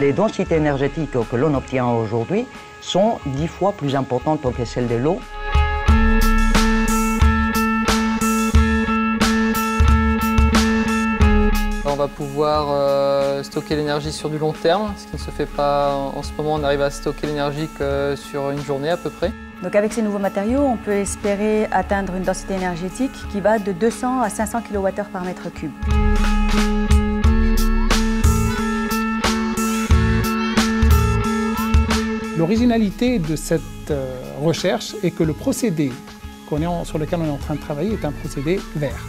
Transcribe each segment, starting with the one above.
Les densités énergétiques que l'on obtient aujourd'hui sont 10 fois plus importantes que celles de l'eau. On va pouvoir stocker l'énergie sur du long terme, ce qui ne se fait pas en ce moment. On arrive à stocker l'énergie que sur une journée à peu près. Donc avec ces nouveaux matériaux, on peut espérer atteindre une densité énergétique qui va de 200 à 500 kWh par mètre cube. L'originalité de cette recherche est que le procédé sur lequel on est en train de travailler est un procédé vert.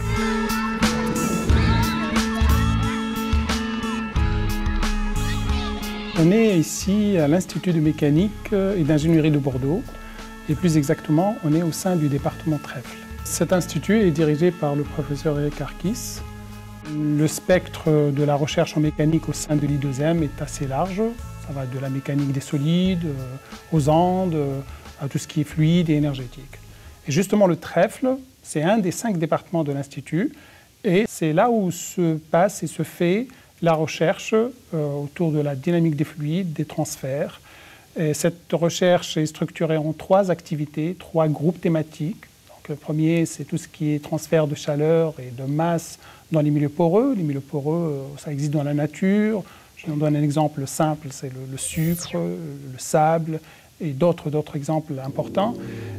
On est ici à l'Institut de mécanique et d'ingénierie de Bordeaux, et plus exactement, on est au sein du département Trèfle. Cet institut est dirigé par le professeur Eric Arkis. Le spectre de la recherche en mécanique au sein de l'I2M est assez large. Ça va de la mécanique des solides, aux ondes, à tout ce qui est fluide et énergétique. Et justement, le Trèfle, c'est un des 5 départements de l'Institut, et c'est là où se passe et se fait la recherche autour de la dynamique des fluides, des transferts. Et cette recherche est structurée en 3 activités, 3 groupes thématiques. Donc, le premier, c'est tout ce qui est transfert de chaleur et de masse dans les milieux poreux. Les milieux poreux, ça existe dans la nature. Je vous donne un exemple simple, c'est le sucre, le sable et d'autres exemples importants.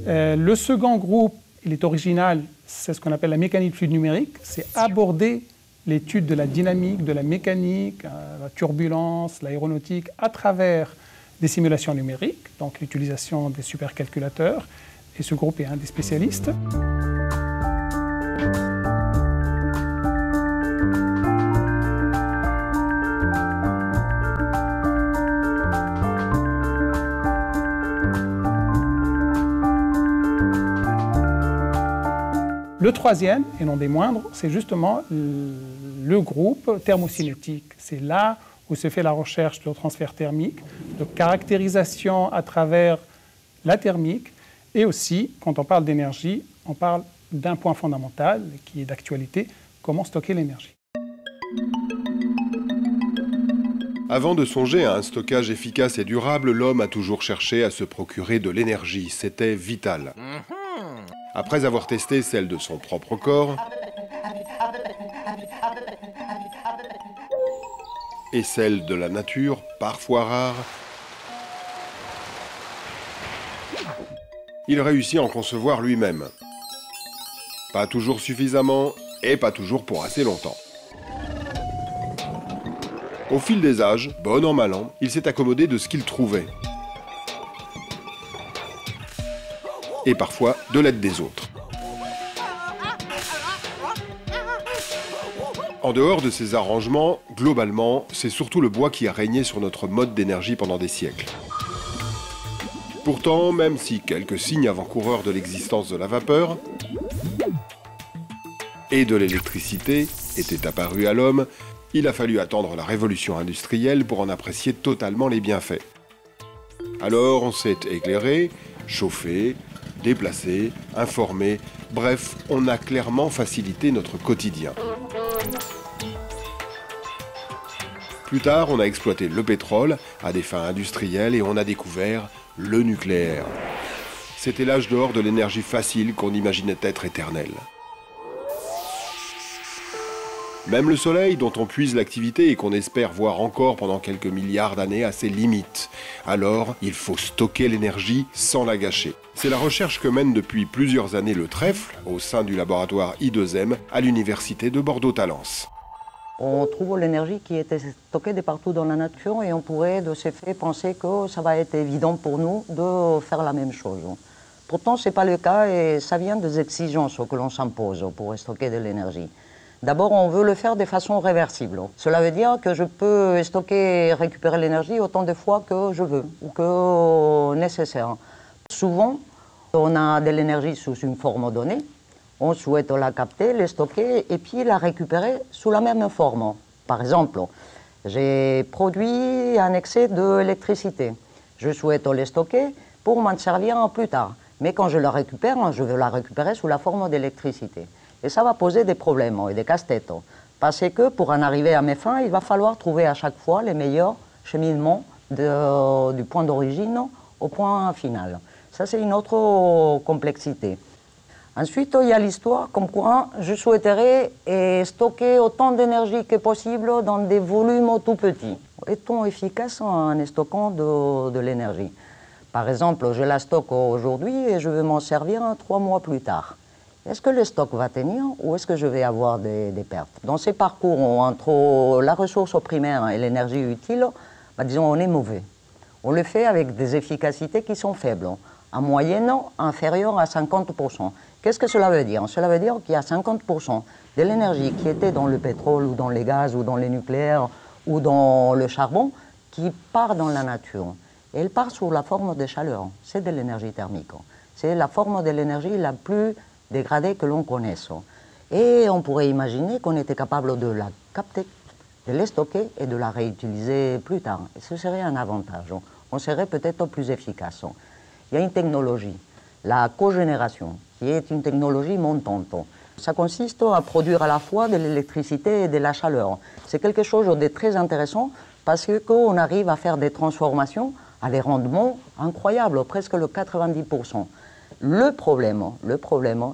Le second groupe, il est original, c'est ce qu'on appelle la mécanique fluide numérique. C'est aborder l'étude de la dynamique, de la mécanique, la turbulence, l'aéronautique, à travers des simulations numériques, donc l'utilisation des supercalculateurs. Et ce groupe est un des spécialistes. Le troisième, et non des moindres, c'est justement le groupe thermocinétique. C'est là où se fait la recherche de transfert thermique, de caractérisation à travers la thermique, et aussi, quand on parle d'énergie, on parle d'un point fondamental qui est d'actualité, comment stocker l'énergie. Avant de songer à un stockage efficace et durable, l'homme a toujours cherché à se procurer de l'énergie. C'était vital. Après avoir testé celle de son propre corps et celle de la nature, parfois rare, il réussit à en concevoir lui-même. Pas toujours suffisamment et pas toujours pour assez longtemps. Au fil des âges, bon an mal an, il s'est accommodé de ce qu'il trouvait. Et parfois de l'aide des autres. En dehors de ces arrangements, globalement, c'est surtout le bois qui a régné sur notre mode d'énergie pendant des siècles. Pourtant, même si quelques signes avant-coureurs de l'existence de la vapeur et de l'électricité étaient apparus à l'homme, il a fallu attendre la révolution industrielle pour en apprécier totalement les bienfaits. Alors on s'est éclairé, chauffé, déplacé, informé, bref, on a clairement facilité notre quotidien. Plus tard, on a exploité le pétrole à des fins industrielles et on a découvert le nucléaire. C'était l'âge d'or de l'énergie facile qu'on imaginait être éternelle. Même le Soleil, dont on puise l'activité et qu'on espère voir encore pendant quelques milliards d'années, a ses limites. Alors, il faut stocker l'énergie sans la gâcher. C'est la recherche que mène depuis plusieurs années le Trèfle, au sein du laboratoire I2M, à l'université de Bordeaux-Talence. On trouve l'énergie qui était stockée de partout dans la nature et on pourrait de ce fait penser que ça va être évident pour nous de faire la même chose. Pourtant, ce n'est pas le cas et ça vient des exigences que l'on s'impose pour stocker de l'énergie. D'abord, on veut le faire de façon réversible. Cela veut dire que je peux stocker et récupérer l'énergie autant de fois que je veux ou que nécessaire. Souvent, on a de l'énergie sous une forme donnée. On souhaite la capter, la stocker et puis la récupérer sous la même forme. Par exemple, j'ai produit un excès d'électricité. Je souhaite le stocker pour m'en servir plus tard. Mais quand je la récupère, je veux la récupérer sous la forme d'électricité. Et ça va poser des problèmes et des casse-têtes. Parce que pour en arriver à mes fins, il va falloir trouver à chaque fois les meilleures cheminement du point d'origine au point final. Ça, c'est une autre complexité. Ensuite, il y a l'histoire comme quoi je souhaiterais stocker autant d'énergie que possible dans des volumes tout petits. Est-on efficace en stockant de l'énergie? Par exemple, je la stocke aujourd'hui et je veux m'en servir 3 mois plus tard. Est-ce que le stock va tenir ou est-ce que je vais avoir des pertes? Dans ces parcours entre la ressource primaire et l'énergie utile, disons, on est mauvais. On le fait avec des efficacités qui sont faibles, en moyenne inférieures à 50%. Qu'est-ce que cela veut dire? Cela veut dire qu'il y a 50% de l'énergie qui était dans le pétrole ou dans les gaz ou dans les nucléaires ou dans le charbon qui part dans la nature. Et elle part sous la forme de chaleur. C'est de l'énergie thermique. C'est la forme de l'énergie la plus dégradée que l'on connaisse. Et on pourrait imaginer qu'on était capable de la capter, de la stocker et de la réutiliser plus tard. Et ce serait un avantage. On serait peut-être plus efficace. Il y a une technologie, la cogénération, qui est une technologie montante. Ça consiste à produire à la fois de l'électricité et de la chaleur. C'est quelque chose de très intéressant parce qu'on arrive à faire des transformations à des rendements incroyables, presque le 90%. Le problème,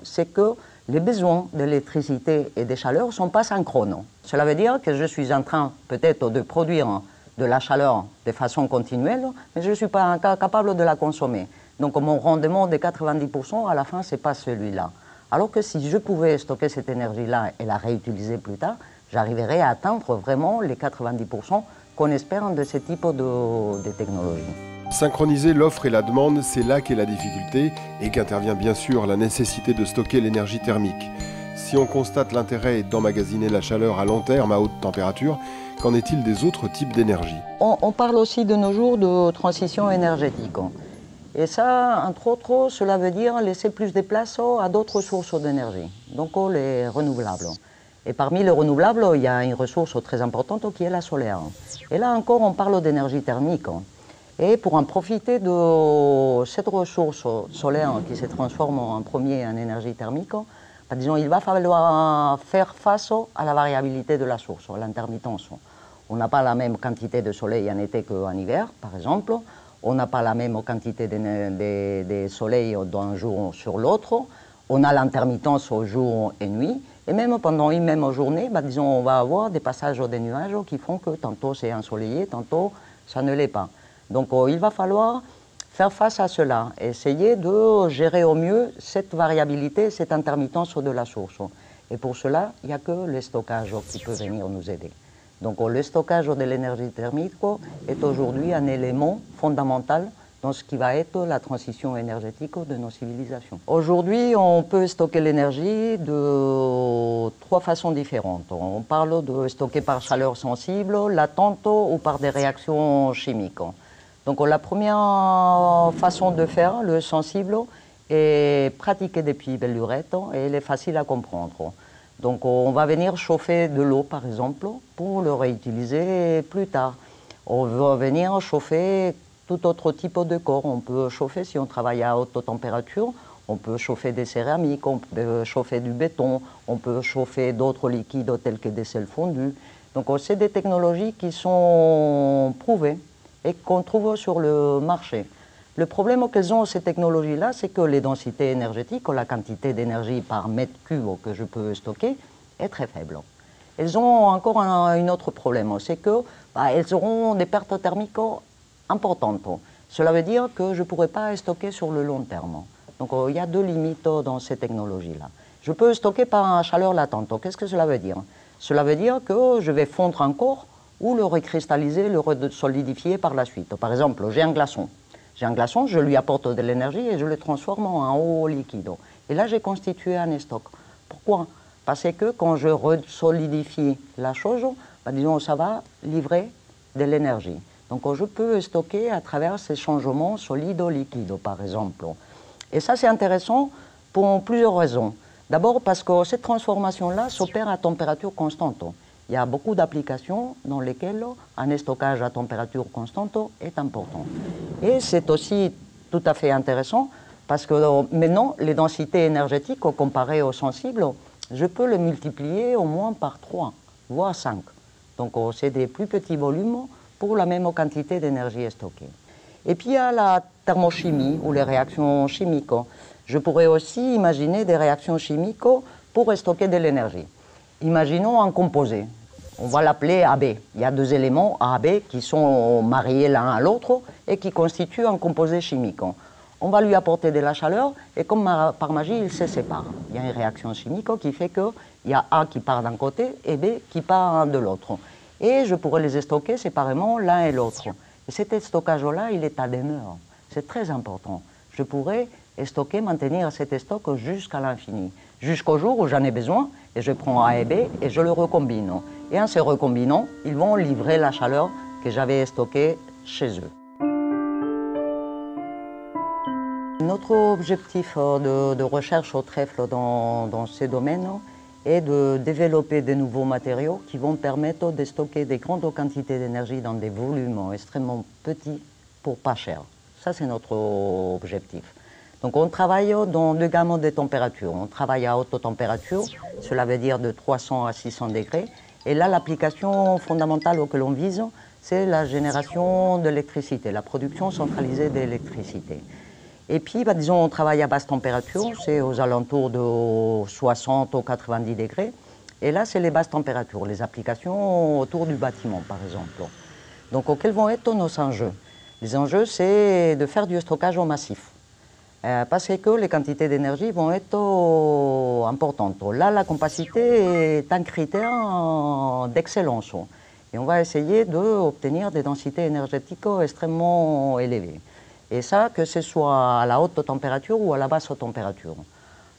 c'est que les besoins d'électricité et de chaleur ne sont pas synchrones. Cela veut dire que je suis en train peut-être de produire de la chaleur de façon continuelle, mais je ne suis pas capable de la consommer. Donc mon rendement de 90%, à la fin, ce n'est pas celui-là. Alors que si je pouvais stocker cette énergie-là et la réutiliser plus tard, j'arriverais à atteindre vraiment les 90% qu'on espère de ce type de technologie. Synchroniser l'offre et la demande, c'est là qu'est la difficulté et qu'intervient bien sûr la nécessité de stocker l'énergie thermique. Si on constate l'intérêt d'emmagasiner la chaleur à long terme à haute température, qu'en est-il des autres types d'énergie? On parle aussi de nos jours de transition énergétique. Et ça, entre autres, cela veut dire laisser plus de place à d'autres sources d'énergie, donc les renouvelables. Et parmi les renouvelables, il y a une ressource très importante qui est la solaire. Et là encore, on parle d'énergie thermique. Et pour en profiter de cette ressource solaire qui se transforme en premier en énergie thermique, disons, il va falloir faire face à la variabilité de la source, à l'intermittence. On n'a pas la même quantité de soleil en été qu'en hiver, par exemple. On n'a pas la même quantité de soleil d'un jour sur l'autre. On a l'intermittence au jour et nuit. Et même pendant une même journée, disons, on va avoir des passages de nuages qui font que tantôt c'est ensoleillé, tantôt ça ne l'est pas. Donc il va falloir faire face à cela, essayer de gérer au mieux cette variabilité, cette intermittence de la source. Et pour cela, il n'y a que le stockage qui peut venir nous aider. Donc le stockage de l'énergie thermique est aujourd'hui un élément fondamental dans ce qui va être la transition énergétique de nos civilisations. Aujourd'hui, on peut stocker l'énergie de 3 façons différentes. On parle de stocker par chaleur sensible, latente ou par des réactions chimiques. Donc la première façon de faire, le sensible, est pratiquée depuis belle lurette et elle est facile à comprendre. Donc on va venir chauffer de l'eau, par exemple, pour le réutiliser plus tard. On va venir chauffer tout autre type de corps. On peut chauffer, si on travaille à haute température, on peut chauffer des céramiques, on peut chauffer du béton, on peut chauffer d'autres liquides tels que des sels fondus. Donc c'est des technologies qui sont prouvées et qu'on trouve sur le marché. Le problème qu'elles ont, ces technologies-là, c'est que les densités énergétiques, la quantité d'énergie par mètre cube que je peux stocker, est très faible. Elles ont encore un autre problème, c'est qu'elles auront des pertes thermiques importantes. Cela veut dire que je ne pourrai pas stocker sur le long terme. Donc il y a 2 limites dans ces technologies-là. Je peux stocker par chaleur latente. Qu'est-ce que cela veut dire? Cela veut dire que je vais fondre encore ou le recristalliser, le solidifier par la suite. Par exemple, j'ai un glaçon. J'ai un glaçon, je lui apporte de l'énergie et je le transforme en eau liquide. Et là, j'ai constitué un stock. Pourquoi? Parce que quand je solidifie la chose, disons, ça va livrer de l'énergie. Donc je peux stocker à travers ces changements solides-liquides, par exemple. Et ça, c'est intéressant pour plusieurs raisons. D'abord parce que cette transformation-là s'opère à température constante. Il y a beaucoup d'applications dans lesquelles un stockage à température constante est important. Et c'est aussi tout à fait intéressant parce que maintenant, les densités énergétiques comparées aux sensibles, je peux les multiplier au moins par 3, voire 5. Donc c'est des plus petits volumes pour la même quantité d'énergie stockée. Et puis il y a la thermochimie ou les réactions chimiques. Je pourrais aussi imaginer des réactions chimiques pour stocker de l'énergie. Imaginons un composé. On va l'appeler AB. Il y a deux éléments A, B qui sont mariés l'un à l'autre et qui constituent un composé chimique. On va lui apporter de la chaleur et comme par magie, il se sépare. Il y a une réaction chimique qui fait qu'il y a A qui part d'un côté et B qui part de l'autre. Et je pourrais les stocker séparément l'un et l'autre. Et cet stockage-là, il est à demeure. C'est très important. Je pourrais stocker, maintenir cet stock jusqu'à l'infini. Jusqu'au jour où j'en ai besoin, et je prends A et B et je le recombine. Et en se recombinant, ils vont livrer la chaleur que j'avais stockée chez eux. Notre objectif de recherche au trèfle dans ces domaines est de développer de nouveaux matériaux qui vont permettre de stocker des grandes quantités d'énergie dans des volumes extrêmement petits pour pas cher. Ça, c'est notre objectif. Donc on travaille dans deux gammes de températures. On travaille à haute température, cela veut dire de 300 à 600 degrés. Et là, l'application fondamentale que l'on vise, c'est la génération d'électricité, la production centralisée d'électricité. Et puis, disons, on travaille à basse température, c'est aux alentours de 60 ou 90 degrés. Et là, c'est les basses températures, les applications autour du bâtiment, par exemple. Donc, quels vont être nos enjeux? Les enjeux, c'est de faire du stockage au massif. Parce que les quantités d'énergie vont être importantes. Là, la compacité est un critère d'excellence. Et on va essayer d'obtenir des densités énergétiques extrêmement élevées. Et ça, que ce soit à la haute température ou à la basse température.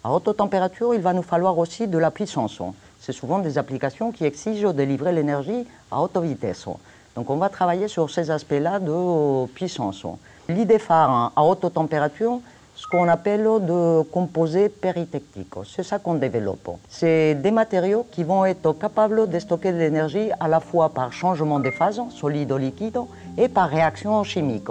À haute température, il va nous falloir aussi de la puissance. C'est souvent des applications qui exigent de livrer l'énergie à haute vitesse. Donc on va travailler sur ces aspects-là de puissance. L'idée phare à haute température, ce qu'on appelle de composés péritectiques. C'est ça qu'on développe. C'est des matériaux qui vont être capables de stocker de l'énergie à la fois par changement de phase, solide ou liquide, et par réaction chimique.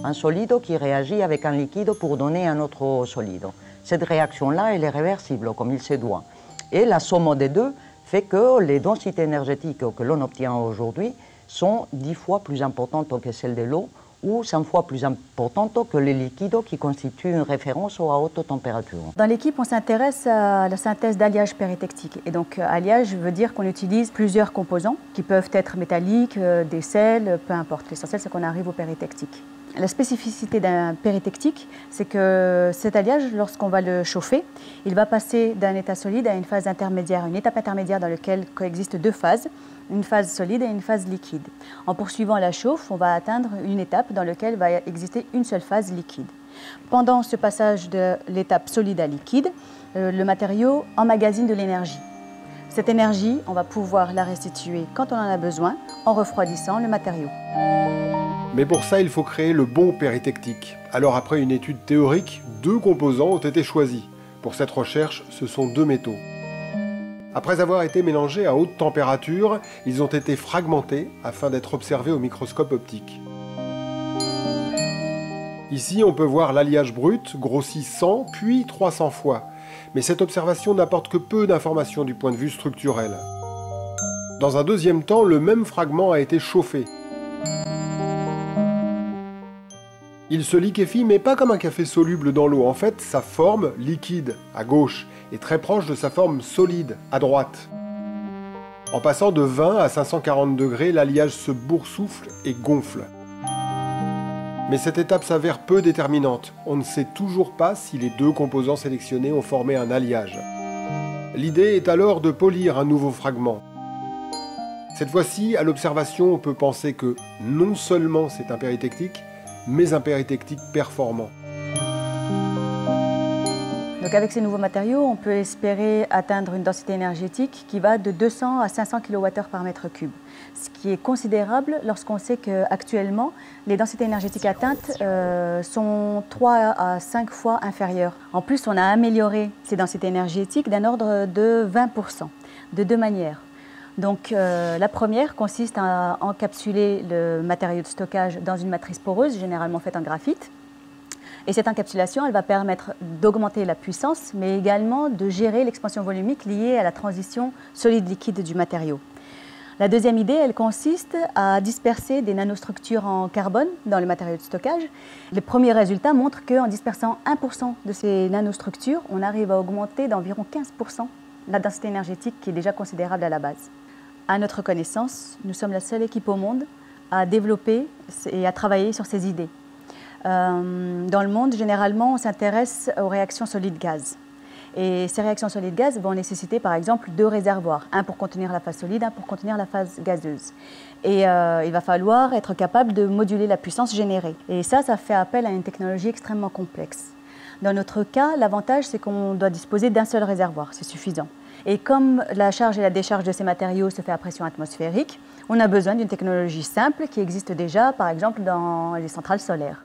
Un solide qui réagit avec un liquide pour donner un autre solide. Cette réaction-là, elle est réversible, comme il se doit. Et la somme des deux fait que les densités énergétiques que l'on obtient aujourd'hui sont 10 fois plus importantes que celles de l'eau ou 100 fois plus importantes que les liquides qui constituent une référence à haute température. Dans l'équipe, on s'intéresse à la synthèse d'alliage péritectique. Et donc, alliage veut dire qu'on utilise plusieurs composants qui peuvent être métalliques, des sels, peu importe. L'essentiel, c'est qu'on arrive au péritectique. La spécificité d'un péritectique, c'est que cet alliage, lorsqu'on va le chauffer, il va passer d'un état solide à une phase intermédiaire, une étape intermédiaire dans laquelle coexistent deux phases, une phase solide et une phase liquide. En poursuivant la chauffe, on va atteindre une étape dans laquelle va exister une seule phase liquide. Pendant ce passage de l'étape solide à liquide, le matériau emmagasine de l'énergie. Cette énergie, on va pouvoir la restituer quand on en a besoin en refroidissant le matériau. Mais pour ça, il faut créer le bon péritectique. Alors après une étude théorique, 2 composants ont été choisis. Pour cette recherche, ce sont 2 métaux. Après avoir été mélangés à haute température, ils ont été fragmentés afin d'être observés au microscope optique. Ici, on peut voir l'alliage brut grossi 100 puis 300 fois. Mais cette observation n'apporte que peu d'informations du point de vue structurel. Dans un deuxième temps, le même fragment a été chauffé. Il se liquéfie, mais pas comme un café soluble dans l'eau. En fait, sa forme, liquide, à gauche, est très proche de sa forme solide, à droite. En passant de 20 à 540 degrés, l'alliage se boursoufle et gonfle. Mais cette étape s'avère peu déterminante. On ne sait toujours pas si les 2 composants sélectionnés ont formé un alliage. L'idée est alors de polir un nouveau fragment. Cette fois-ci, à l'observation, on peut penser que non seulement c'est un péritectique, mais un péritectique performant. Donc avec ces nouveaux matériaux, on peut espérer atteindre une densité énergétique qui va de 200 à 500 kWh par mètre cube. Ce qui est considérable lorsqu'on sait qu'actuellement, les densités énergétiques atteintes sont 3 à 5 fois inférieures. En plus, on a amélioré ces densités énergétiques d'un ordre de 20%, de 2 manières. Donc la première consiste à encapsuler le matériau de stockage dans une matrice poreuse, généralement faite en graphite. Et cette encapsulation, elle va permettre d'augmenter la puissance, mais également de gérer l'expansion volumique liée à la transition solide-liquide du matériau. La deuxième idée, elle consiste à disperser des nanostructures en carbone dans le matériau de stockage. Les premiers résultats montrent qu'en dispersant 1% de ces nanostructures, on arrive à augmenter d'environ 15% la densité énergétique qui est déjà considérable à la base. À notre connaissance, nous sommes la seule équipe au monde à développer et à travailler sur ces idées. Dans le monde, généralement, on s'intéresse aux réactions solides-gaz. Et ces réactions solides-gaz vont nécessiter par exemple 2 réservoirs, un pour contenir la phase solide, un pour contenir la phase gazeuse. Et il va falloir être capable de moduler la puissance générée. Et ça fait appel à une technologie extrêmement complexe. Dans notre cas, l'avantage c'est qu'on doit disposer d'un seul réservoir, c'est suffisant. Et comme la charge et la décharge de ces matériaux se fait à pression atmosphérique, on a besoin d'une technologie simple qui existe déjà par exemple dans les centrales solaires.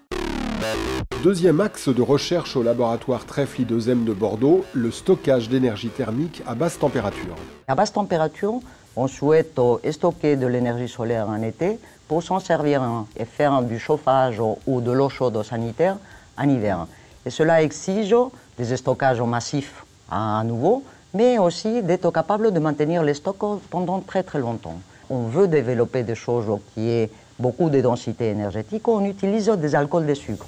Deuxième axe de recherche au laboratoire Trèfle I2M de Bordeaux, le stockage d'énergie thermique à basse température. À basse température, on souhaite stocker de l'énergie solaire en été pour s'en servir et faire du chauffage ou de l'eau chaude sanitaire en hiver. Et cela exige des stockages massifs à nouveau, mais aussi d'être capable de maintenir les stocks pendant très longtemps. On veut développer des choses qui aient beaucoup de densité énergétique, on utilise des alcools de sucre.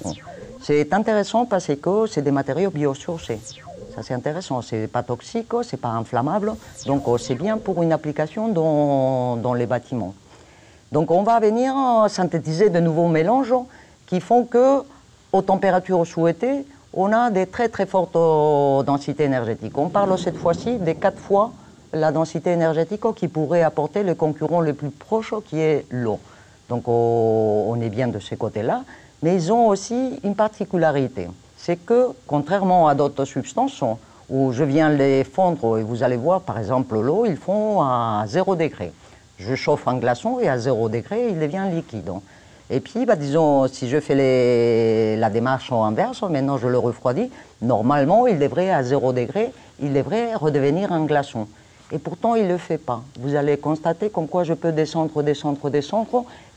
C'est intéressant parce que c'est des matériaux biosourcés. Ça c'est intéressant, c'est pas toxique, c'est pas inflammable, donc c'est bien pour une application dans les bâtiments. Donc on va venir synthétiser de nouveaux mélanges qui font que, aux températures souhaitées, on a des très fortes densités énergétiques. On parle cette fois-ci de 4 fois la densité énergétique qui pourrait apporter le concurrent le plus proche qui est l'eau. Donc on est bien de ce côté-là, mais ils ont aussi une particularité. C'est que, contrairement à d'autres substances, où je viens les fondre, et vous allez voir, par exemple, l'eau, ils font à 0 degré. Je chauffe un glaçon et à 0 degré, il devient liquide. Et puis, disons, si je fais la démarche inverse, maintenant je le refroidis, normalement, il devrait, à 0 degré, il devrait redevenir un glaçon. Et pourtant, il ne le fait pas. Vous allez constater comme quoi je peux descendre,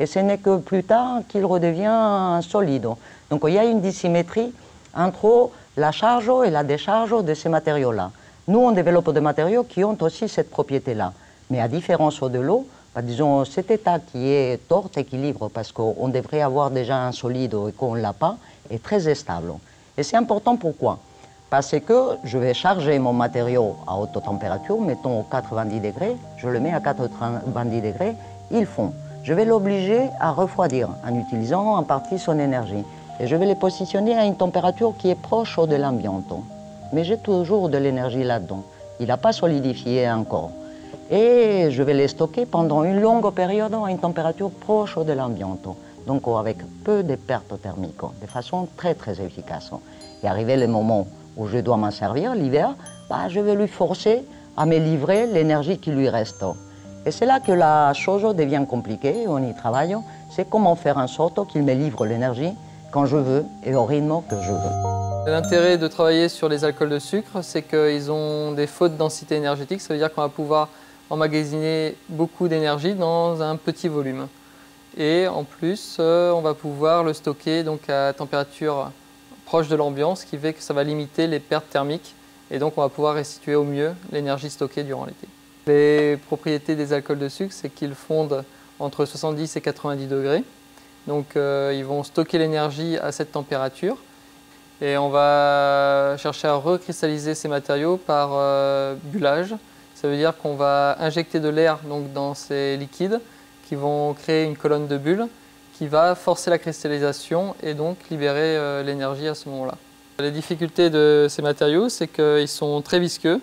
et ce n'est que plus tard qu'il redevient solide. Donc il y a une dissymétrie entre la charge et la décharge de ces matériaux-là. Nous, on développe des matériaux qui ont aussi cette propriété-là. Mais à différence de l'eau, disons, cet état qui est hors équilibre, parce qu'on devrait avoir déjà un solide et qu'on ne l'a pas, est très stable. Et c'est important pourquoi ? Parce que je vais charger mon matériau à haute température, mettons 90 degrés, je le mets à 90 degrés, il fond. Je vais l'obliger à refroidir en utilisant en partie son énergie. Et je vais les positionner à une température qui est proche de l'ambiance. Mais j'ai toujours de l'énergie là-dedans. Il n'a pas solidifié encore. Et je vais les stocker pendant une longue période à une température proche de l'ambiance. Donc avec peu de pertes thermiques, de façon très efficace. Et arrivé le moment où je dois m'en servir, l'hiver, je vais lui forcer à me livrer l'énergie qui lui reste. Et c'est là que la chose devient compliquée, on y travaille, c'est comment faire en sorte qu'il me livre l'énergie quand je veux et au rythme que je veux. L'intérêt de travailler sur les alcools de sucre, c'est qu'ils ont des fautes densité énergétique, ça veut dire qu'on va pouvoir emmagasiner beaucoup d'énergie dans un petit volume. Et en plus, on va pouvoir le stocker donc à température proche de l'ambiance, ce qui fait que ça va limiter les pertes thermiques et donc on va pouvoir restituer au mieux l'énergie stockée durant l'été. Les propriétés des alcools de sucre, c'est qu'ils fondent entre 70 et 90 degrés. Donc ils vont stocker l'énergie à cette température et on va chercher à recristalliser ces matériaux par bullage. Ça veut dire qu'on va injecter de l'air dans ces liquides qui vont créer une colonne de bulles qui va forcer la cristallisation et donc libérer l'énergie à ce moment-là. Les difficultés de ces matériaux, c'est qu'ils sont très visqueux,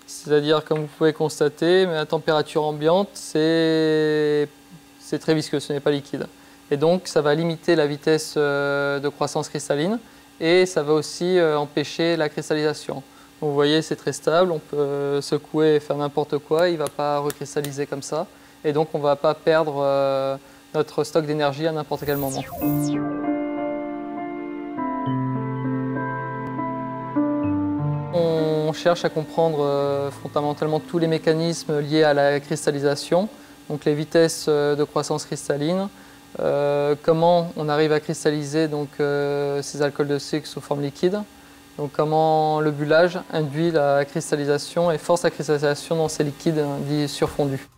c'est-à-dire comme vous pouvez constater, à température ambiante, c'est très visqueux, ce n'est pas liquide. Et donc ça va limiter la vitesse de croissance cristalline et ça va aussi empêcher la cristallisation. Donc, vous voyez, c'est très stable, on peut secouer et faire n'importe quoi, il ne va pas recristalliser comme ça et donc on ne va pas perdre notre stock d'énergie à n'importe quel moment. On cherche à comprendre fondamentalement tous les mécanismes liés à la cristallisation, donc les vitesses de croissance cristalline, comment on arrive à cristalliser donc, ces alcools de sucre sous forme liquide. Donc comment le bullage induit la cristallisation et force la cristallisation dans ces liquides dits surfondus.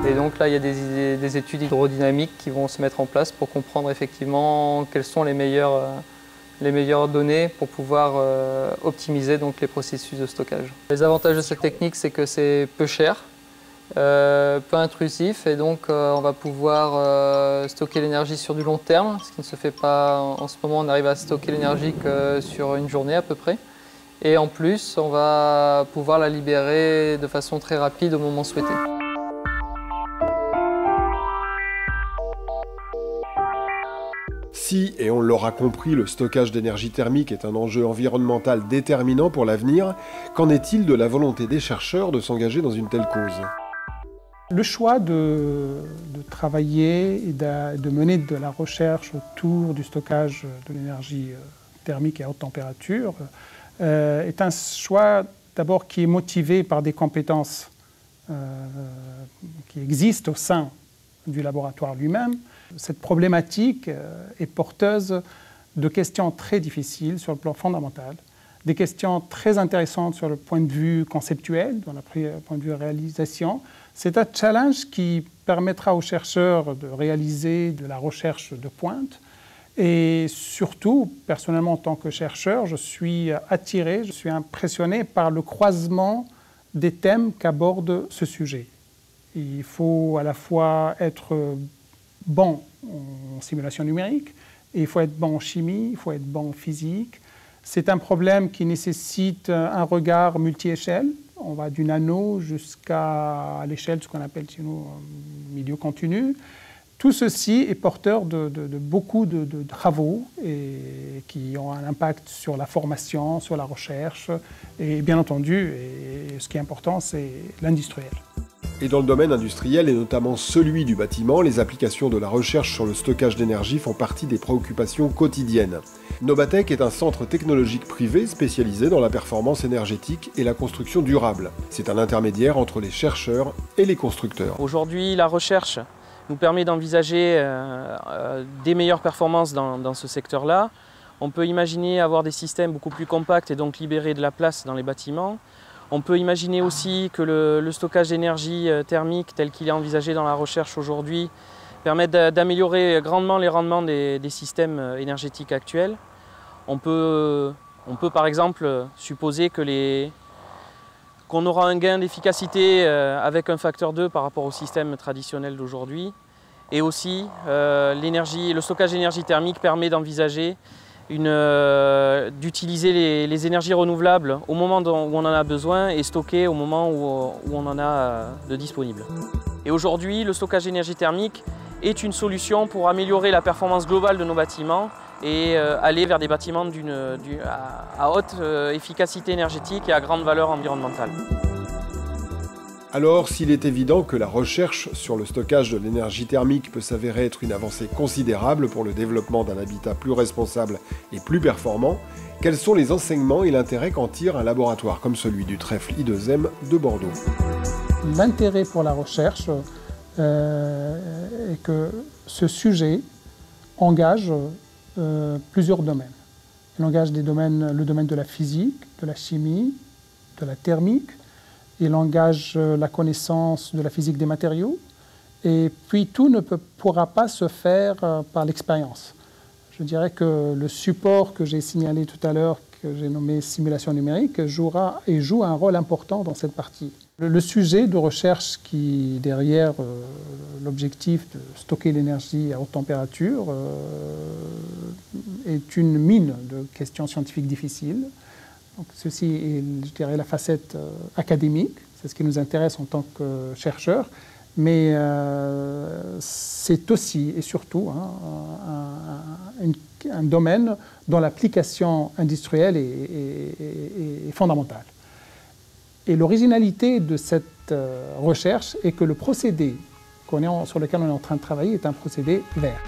Et donc là, il y a des études hydrodynamiques qui vont se mettre en place pour comprendre effectivement quelles sont les meilleures données pour pouvoir optimiser donc, les processus de stockage. Les avantages de cette technique, c'est que c'est peu cher, peu intrusif, et donc on va pouvoir stocker l'énergie sur du long terme, ce qui ne se fait pas en ce moment. On arrive à stocker l'énergie que sur une journée à peu près. Et en plus, on va pouvoir la libérer de façon très rapide au moment souhaité. Si, et on l'aura compris, le stockage d'énergie thermique est un enjeu environnemental déterminant pour l'avenir, qu'en est-il de la volonté des chercheurs de s'engager dans une telle cause? Le choix de travailler et de mener de la recherche autour du stockage de l'énergie thermique à haute température est un choix d'abord qui est motivé par des compétences qui existent au sein du laboratoire lui-même. Cette problématique est porteuse de questions très difficiles sur le plan fondamental, des questions très intéressantes sur le point de vue conceptuel, dans le point de vue réalisation. C'est un challenge qui permettra aux chercheurs de réaliser de la recherche de pointe. Et surtout, personnellement, en tant que chercheur, je suis attiré, je suis impressionné par le croisement des thèmes qu'aborde ce sujet. Il faut à la fois être bon en simulation numérique, et il faut être bon en chimie, il faut être bon en physique. C'est un problème qui nécessite un regard multi-échelle. On va du nano jusqu'à l'échelle de ce qu'on appelle chez nous milieu continu. Tout ceci est porteur de beaucoup de travaux et qui ont un impact sur la formation, sur la recherche et bien entendu, et ce qui est important, c'est l'industriel. Et dans le domaine industriel, et notamment celui du bâtiment, les applications de la recherche sur le stockage d'énergie font partie des préoccupations quotidiennes. Nobatec est un centre technologique privé spécialisé dans la performance énergétique et la construction durable. C'est un intermédiaire entre les chercheurs et les constructeurs. Aujourd'hui, la recherche nous permet d'envisager des meilleures performances dans ce secteur-là. On peut imaginer avoir des systèmes beaucoup plus compacts et donc libérer de la place dans les bâtiments. On peut imaginer aussi que le stockage d'énergie thermique tel qu'il est envisagé dans la recherche aujourd'hui permette d'améliorer grandement les rendements des systèmes énergétiques actuels. On peut par exemple supposer qu'on aura un gain d'efficacité avec un facteur 2 par rapport au système traditionnel d'aujourd'hui. Et aussi, le stockage d'énergie thermique permet d'envisager d'utiliser les énergies renouvelables au moment où on en a besoin et stocker au moment où on en a de disponible. Et aujourd'hui, le stockage d'énergie thermique est une solution pour améliorer la performance globale de nos bâtiments et aller vers des bâtiments à haute efficacité énergétique et à grande valeur environnementale. Alors, s'il est évident que la recherche sur le stockage de l'énergie thermique peut s'avérer être une avancée considérable pour le développement d'un habitat plus responsable et plus performant, quels sont les enseignements et l'intérêt qu'en tire un laboratoire comme celui du Trèfle I2M de Bordeaux? L'intérêt pour la recherche est que ce sujet engage plusieurs domaines. Il engage le domaine de la physique, de la chimie, de la thermique. Il engage la connaissance de la physique des matériaux. Et puis tout ne pourra pas se faire par l'expérience. Je dirais que le support que j'ai signalé tout à l'heure, que j'ai nommé simulation numérique, joue un rôle important dans cette partie. Le sujet de recherche qui, derrière l'objectif de stocker l'énergie à haute température, est une mine de questions scientifiques difficiles. Donc, ceci est, je dirais, la facette académique, c'est ce qui nous intéresse en tant que chercheurs, mais c'est aussi et surtout un domaine dont l'application industrielle est fondamentale. Et l'originalité de cette recherche est que le procédé sur lequel on est en train de travailler est un procédé vert.